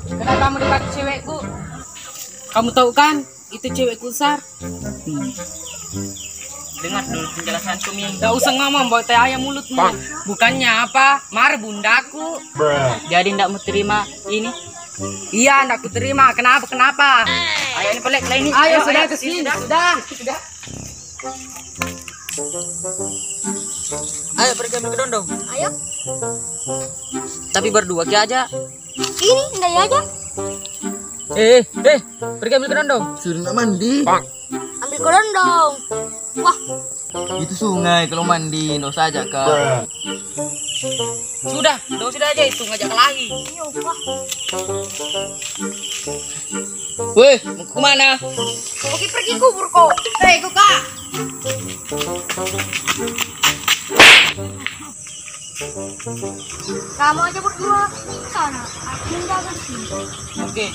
Kenapa kamu dekat cewekku? Kamu tahu kan, itu cewekku Sar. Dengar dulu penjelasanku, Mi. Gak usah ngomong bawa teh ayam mulutmu. Bukannya apa? Marah bundaku. Jadi ndak mau terima ini? Iya, ndak ku terima. Kenapa? Ayo ini pelek ini. Ayo sudah ke sini. Sudah. Ayo pergi ambil kedondong. Ayo. Tapi berdua ki aja. Ini enggak ya aja. Pergi ambil kedondong. Suruh nak mandi. Ambil kerondong. Wah, Itu sungai kalau mandi, no saja kak. Sudah aja itu ngajak lagi. iya, wah. Weh, mau kemana? Oke, pergi kubur kok. Ikut kak. Kamu aja berdua ke sana. Aku menjaga di sini. Oke.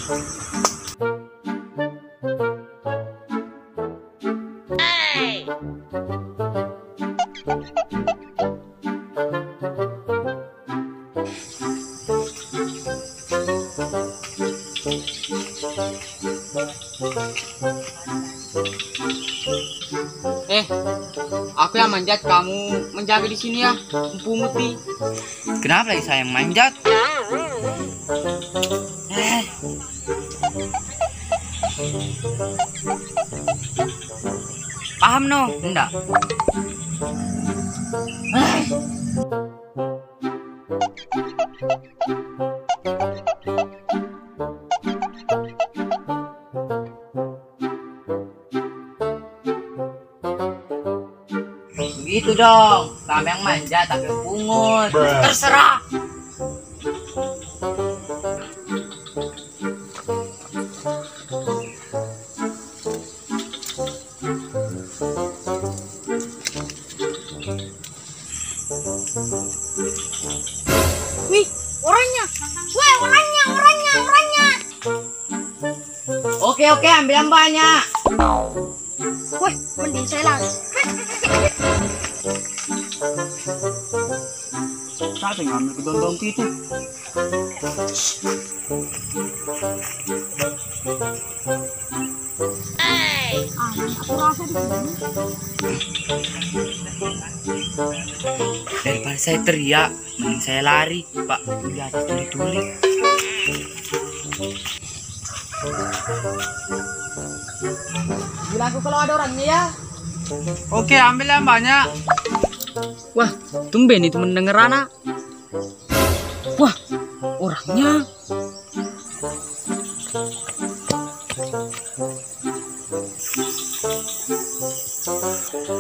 Aku yang manjat, kamu menjaga di sini ya, Empu Muti. Kenapa lagi saya yang manjat? Paham no? Enggak. Begitu dong, kamu yang manja tapi yang pungut. Terserah. Wih, orangnya. Weh, orangnya. Oke, ambil yang banyak. Weh, mending saya lari. Siapa yang ngambil kedondong itu? Aku rasa di sini. Daripada saya teriak, mending saya lari. Pak, lihat tuli-tuli. Bilang aku kalau ada orangnya ya. Oke, ambil yang banyak. Wah, tumben itu mendengar anak. Wah, orangnya.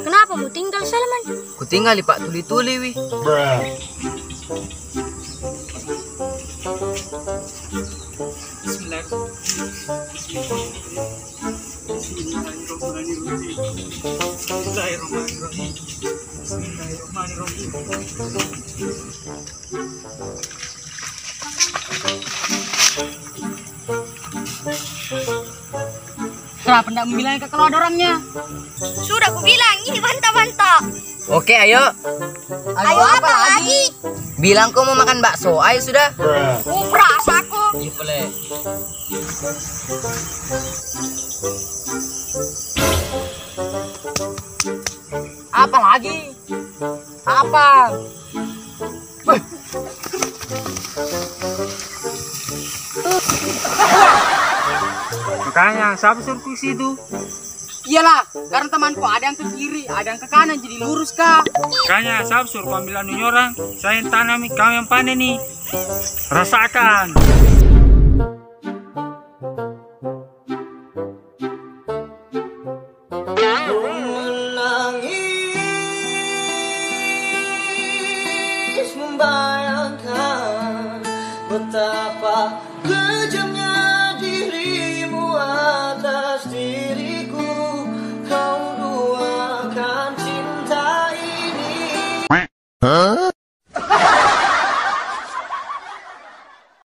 Kenapa mau tinggal Salman? Ku tinggal di Pak Tuli-tuli, wih. Kenapa tidak membilang kalau ada orangnya? Sudah aku bilang, ini bantah-bantah. Oke, ayo. Ayo apa lagi? Bilang kau mau makan bakso, ayo sudah. Beras aku. Iya boleh. Apa lagi? Apa? Makanya siapa suruh ke situ? Iyalah, karena temanku ada yang ke kiri, ada yang ke kanan, jadi lurus kak. Makanya siapa suruh ambil anu orang? Saya yang tanami, kamu yang panen nih. Rasakan. Menangis membayangkan betapa kejam